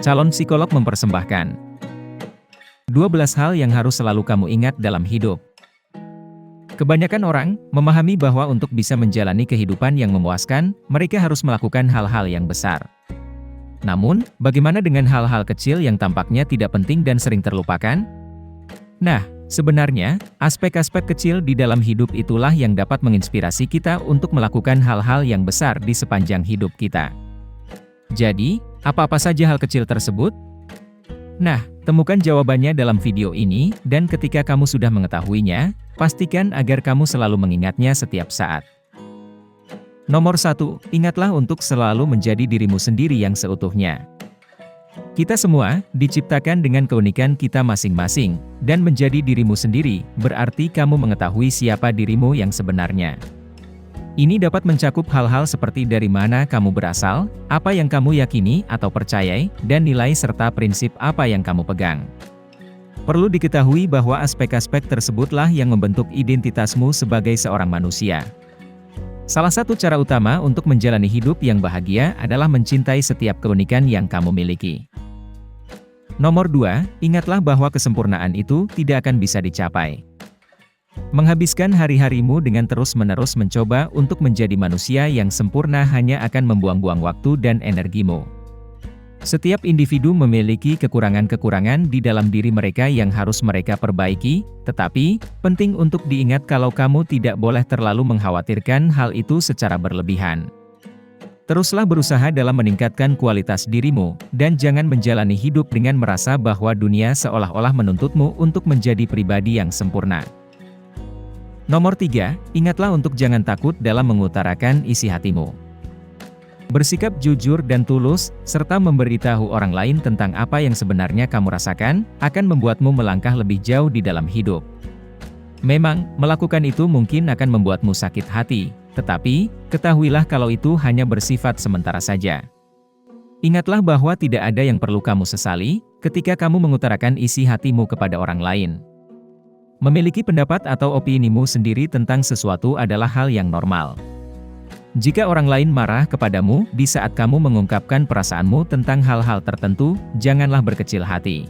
Calon psikolog mempersembahkan 12 hal yang harus selalu kamu ingat dalam hidup. Kebanyakan orang memahami bahwa untuk bisa menjalani kehidupan yang memuaskan, mereka harus melakukan hal-hal yang besar. Namun, bagaimana dengan hal-hal kecil yang tampaknya tidak penting dan sering terlupakan? Nah, sebenarnya, aspek-aspek kecil di dalam hidup itulah yang dapat menginspirasi kita untuk melakukan hal-hal yang besar di sepanjang hidup kita. Jadi, apa-apa saja hal kecil tersebut? Nah, temukan jawabannya dalam video ini, dan ketika kamu sudah mengetahuinya, pastikan agar kamu selalu mengingatnya setiap saat. Nomor 1, ingatlah untuk selalu menjadi dirimu sendiri yang seutuhnya. Kita semua diciptakan dengan keunikan kita masing-masing, dan menjadi dirimu sendiri berarti kamu mengetahui siapa dirimu yang sebenarnya. Ini dapat mencakup hal-hal seperti dari mana kamu berasal, apa yang kamu yakini atau percayai, dan nilai serta prinsip apa yang kamu pegang. Perlu diketahui bahwa aspek-aspek tersebutlah yang membentuk identitasmu sebagai seorang manusia. Salah satu cara utama untuk menjalani hidup yang bahagia adalah mencintai setiap keunikan yang kamu miliki. Nomor 2, ingatlah bahwa kesempurnaan itu tidak akan bisa dicapai. Menghabiskan hari-harimu dengan terus-menerus mencoba untuk menjadi manusia yang sempurna hanya akan membuang-buang waktu dan energimu. Setiap individu memiliki kekurangan-kekurangan di dalam diri mereka yang harus mereka perbaiki, tetapi, penting untuk diingat kalau kamu tidak boleh terlalu mengkhawatirkan hal itu secara berlebihan. Teruslah berusaha dalam meningkatkan kualitas dirimu, dan jangan menjalani hidup dengan merasa bahwa dunia seolah-olah menuntutmu untuk menjadi pribadi yang sempurna. Nomor 3, ingatlah untuk jangan takut dalam mengutarakan isi hatimu. Bersikap jujur dan tulus, serta memberitahu orang lain tentang apa yang sebenarnya kamu rasakan, akan membuatmu melangkah lebih jauh di dalam hidup. Memang, melakukan itu mungkin akan membuatmu sakit hati, tetapi, ketahuilah kalau itu hanya bersifat sementara saja. Ingatlah bahwa tidak ada yang perlu kamu sesali, ketika kamu mengutarakan isi hatimu kepada orang lain. Memiliki pendapat atau opinimu sendiri tentang sesuatu adalah hal yang normal. Jika orang lain marah kepadamu di saat kamu mengungkapkan perasaanmu tentang hal-hal tertentu, janganlah berkecil hati.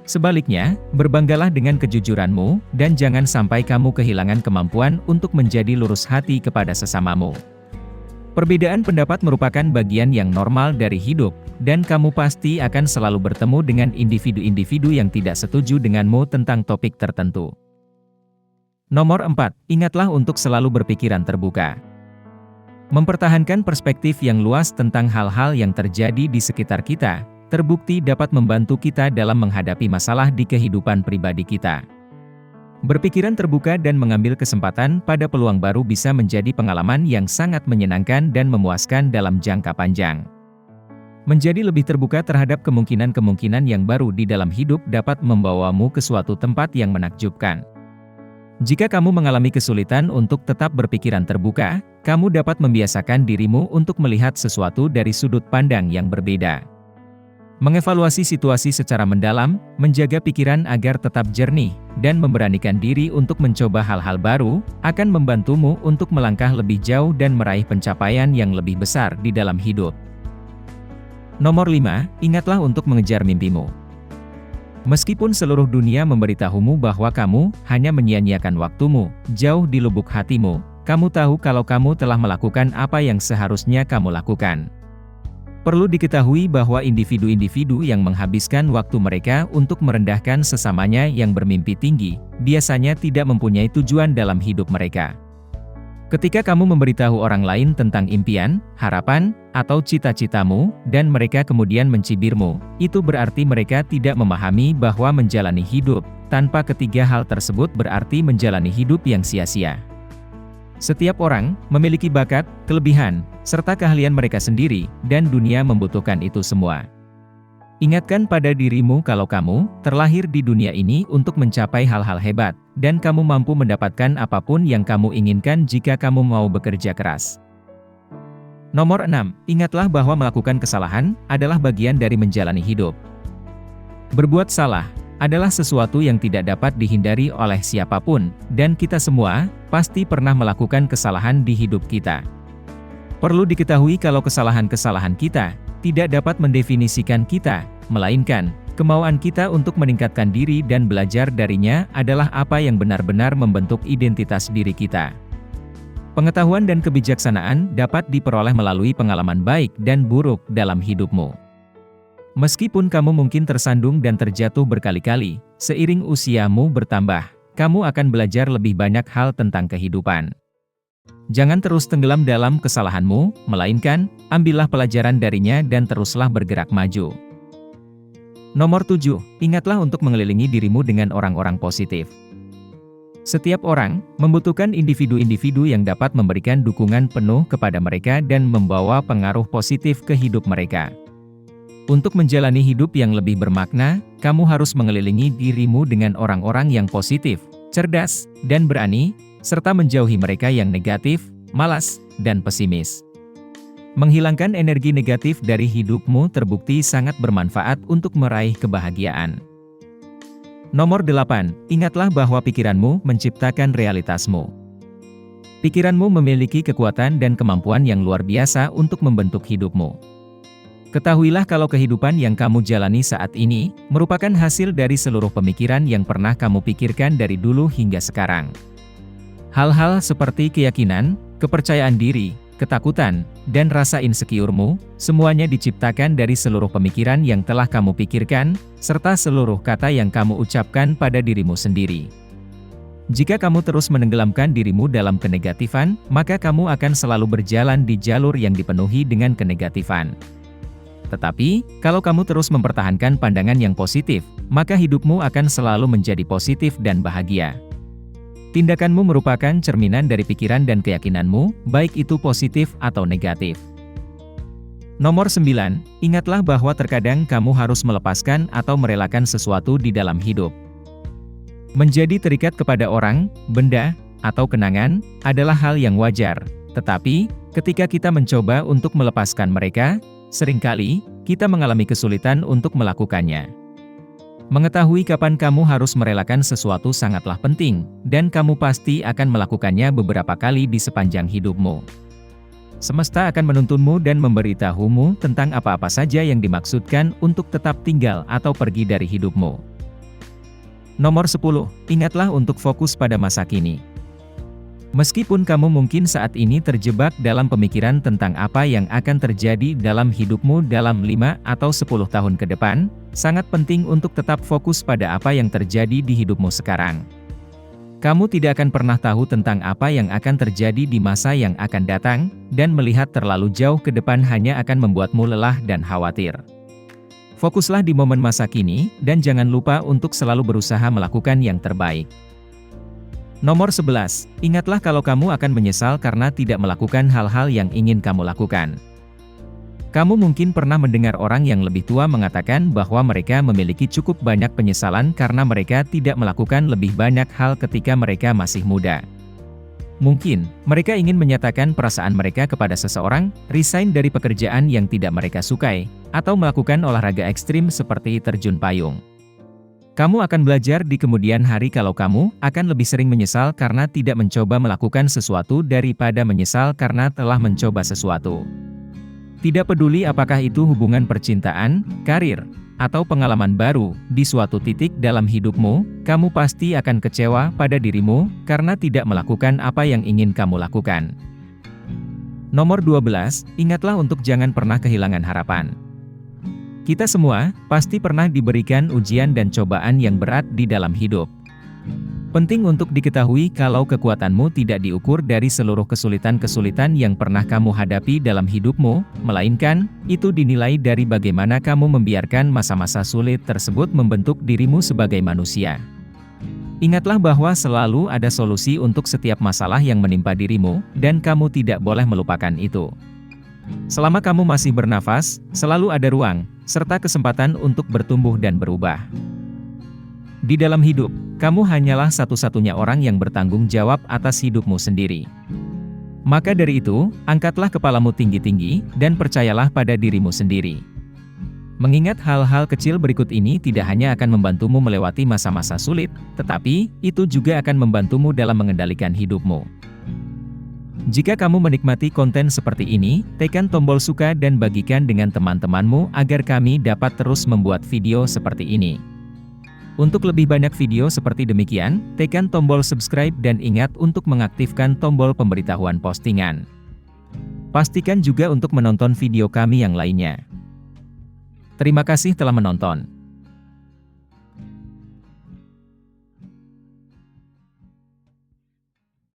Sebaliknya, berbanggalah dengan kejujuranmu, dan jangan sampai kamu kehilangan kemampuan untuk menjadi lurus hati kepada sesamamu. Perbedaan pendapat merupakan bagian yang normal dari hidup, dan kamu pasti akan selalu bertemu dengan individu-individu yang tidak setuju denganmu tentang topik tertentu. Nomor 4, ingatlah untuk selalu berpikiran terbuka. Mempertahankan perspektif yang luas tentang hal-hal yang terjadi di sekitar kita, terbukti dapat membantu kita dalam menghadapi masalah di kehidupan pribadi kita. Berpikiran terbuka dan mengambil kesempatan pada peluang baru bisa menjadi pengalaman yang sangat menyenangkan dan memuaskan dalam jangka panjang. Menjadi lebih terbuka terhadap kemungkinan-kemungkinan yang baru di dalam hidup dapat membawamu ke suatu tempat yang menakjubkan. Jika kamu mengalami kesulitan untuk tetap berpikiran terbuka, kamu dapat membiasakan dirimu untuk melihat sesuatu dari sudut pandang yang berbeda. Mengevaluasi situasi secara mendalam, menjaga pikiran agar tetap jernih, dan memberanikan diri untuk mencoba hal-hal baru, akan membantumu untuk melangkah lebih jauh dan meraih pencapaian yang lebih besar di dalam hidup. Nomor 5, ingatlah untuk mengejar mimpimu. Meskipun seluruh dunia memberitahumu bahwa kamu hanya menyia-nyiakan waktumu, jauh di lubuk hatimu, kamu tahu kalau kamu telah melakukan apa yang seharusnya kamu lakukan. Perlu diketahui bahwa individu-individu yang menghabiskan waktu mereka untuk merendahkan sesamanya yang bermimpi tinggi, biasanya tidak mempunyai tujuan dalam hidup mereka. Ketika kamu memberitahu orang lain tentang impian, harapan, atau cita-citamu, dan mereka kemudian mencibirmu, itu berarti mereka tidak memahami bahwa menjalani hidup tanpa ketiga hal tersebut berarti menjalani hidup yang sia-sia. Setiap orang memiliki bakat, kelebihan, serta keahlian mereka sendiri, dan dunia membutuhkan itu semua. Ingatkan pada dirimu kalau kamu terlahir di dunia ini untuk mencapai hal-hal hebat, dan kamu mampu mendapatkan apapun yang kamu inginkan jika kamu mau bekerja keras. Nomor 6, ingatlah bahwa melakukan kesalahan adalah bagian dari menjalani hidup. Berbuat salah adalah sesuatu yang tidak dapat dihindari oleh siapapun, dan kita semua pasti pernah melakukan kesalahan di hidup kita. Perlu diketahui kalau kesalahan-kesalahan kita tidak dapat mendefinisikan kita, melainkan kemauan kita untuk meningkatkan diri dan belajar darinya adalah apa yang benar-benar membentuk identitas diri kita. Pengetahuan dan kebijaksanaan dapat diperoleh melalui pengalaman baik dan buruk dalam hidupmu. Meskipun kamu mungkin tersandung dan terjatuh berkali-kali, seiring usiamu bertambah, kamu akan belajar lebih banyak hal tentang kehidupan. Jangan terus tenggelam dalam kesalahanmu, melainkan ambillah pelajaran darinya dan teruslah bergerak maju. Nomor 7, ingatlah untuk mengelilingi dirimu dengan orang-orang positif. Setiap orang membutuhkan individu-individu yang dapat memberikan dukungan penuh kepada mereka dan membawa pengaruh positif ke hidup mereka. Untuk menjalani hidup yang lebih bermakna, kamu harus mengelilingi dirimu dengan orang-orang yang positif, cerdas, dan berani, serta menjauhi mereka yang negatif, malas, dan pesimis. Menghilangkan energi negatif dari hidupmu terbukti sangat bermanfaat untuk meraih kebahagiaan. Nomor 8, ingatlah bahwa pikiranmu menciptakan realitasmu. Pikiranmu memiliki kekuatan dan kemampuan yang luar biasa untuk membentuk hidupmu. Ketahuilah kalau kehidupan yang kamu jalani saat ini merupakan hasil dari seluruh pemikiran yang pernah kamu pikirkan dari dulu hingga sekarang. Hal-hal seperti keyakinan, kepercayaan diri, ketakutan, dan rasa insecure-mu, semuanya diciptakan dari seluruh pemikiran yang telah kamu pikirkan, serta seluruh kata yang kamu ucapkan pada dirimu sendiri. Jika kamu terus menenggelamkan dirimu dalam kenegatifan, maka kamu akan selalu berjalan di jalur yang dipenuhi dengan kenegatifan. Tetapi, kalau kamu terus mempertahankan pandangan yang positif, maka hidupmu akan selalu menjadi positif dan bahagia. Tindakanmu merupakan cerminan dari pikiran dan keyakinanmu, baik itu positif atau negatif. Nomor 9, ingatlah bahwa terkadang kamu harus melepaskan atau merelakan sesuatu di dalam hidup. Menjadi terikat kepada orang, benda, atau kenangan, adalah hal yang wajar. Tetapi, ketika kita mencoba untuk melepaskan mereka, seringkali kita mengalami kesulitan untuk melakukannya. Mengetahui kapan kamu harus merelakan sesuatu sangatlah penting, dan kamu pasti akan melakukannya beberapa kali di sepanjang hidupmu. Semesta akan menuntunmu dan memberitahumu tentang apa-apa saja yang dimaksudkan untuk tetap tinggal atau pergi dari hidupmu. Nomor 10, ingatlah untuk fokus pada masa kini. Meskipun kamu mungkin saat ini terjebak dalam pemikiran tentang apa yang akan terjadi dalam hidupmu dalam 5 atau 10 tahun ke depan, sangat penting untuk tetap fokus pada apa yang terjadi di hidupmu sekarang. Kamu tidak akan pernah tahu tentang apa yang akan terjadi di masa yang akan datang, dan melihat terlalu jauh ke depan hanya akan membuatmu lelah dan khawatir. Fokuslah di momen masa kini, dan jangan lupa untuk selalu berusaha melakukan yang terbaik. Nomor 11, ingatlah kalau kamu akan menyesal karena tidak melakukan hal-hal yang ingin kamu lakukan. Kamu mungkin pernah mendengar orang yang lebih tua mengatakan bahwa mereka memiliki cukup banyak penyesalan karena mereka tidak melakukan lebih banyak hal ketika mereka masih muda. Mungkin, mereka ingin menyatakan perasaan mereka kepada seseorang, resign dari pekerjaan yang tidak mereka sukai, atau melakukan olahraga ekstrim seperti terjun payung. Kamu akan belajar di kemudian hari kalau kamu akan lebih sering menyesal karena tidak mencoba melakukan sesuatu daripada menyesal karena telah mencoba sesuatu. Tidak peduli apakah itu hubungan percintaan, karir, atau pengalaman baru, di suatu titik dalam hidupmu, kamu pasti akan kecewa pada dirimu karena tidak melakukan apa yang ingin kamu lakukan. Nomor 12, ingatlah untuk jangan pernah kehilangan harapan. Kita semua pasti pernah diberikan ujian dan cobaan yang berat di dalam hidup. Penting untuk diketahui kalau kekuatanmu tidak diukur dari seluruh kesulitan-kesulitan yang pernah kamu hadapi dalam hidupmu, melainkan itu dinilai dari bagaimana kamu membiarkan masa-masa sulit tersebut membentuk dirimu sebagai manusia. Ingatlah bahwa selalu ada solusi untuk setiap masalah yang menimpa dirimu, dan kamu tidak boleh melupakan itu. Selama kamu masih bernafas, selalu ada ruang, serta kesempatan untuk bertumbuh dan berubah. Di dalam hidup, kamu hanyalah satu-satunya orang yang bertanggung jawab atas hidupmu sendiri. Maka dari itu, angkatlah kepalamu tinggi-tinggi, dan percayalah pada dirimu sendiri. Mengingat hal-hal kecil berikut ini tidak hanya akan membantumu melewati masa-masa sulit, tetapi itu juga akan membantumu dalam mengendalikan hidupmu. Jika kamu menikmati konten seperti ini, tekan tombol suka dan bagikan dengan teman-temanmu agar kami dapat terus membuat video seperti ini. Untuk lebih banyak video seperti demikian, tekan tombol subscribe dan ingat untuk mengaktifkan tombol pemberitahuan postingan. Pastikan juga untuk menonton video kami yang lainnya. Terima kasih telah menonton.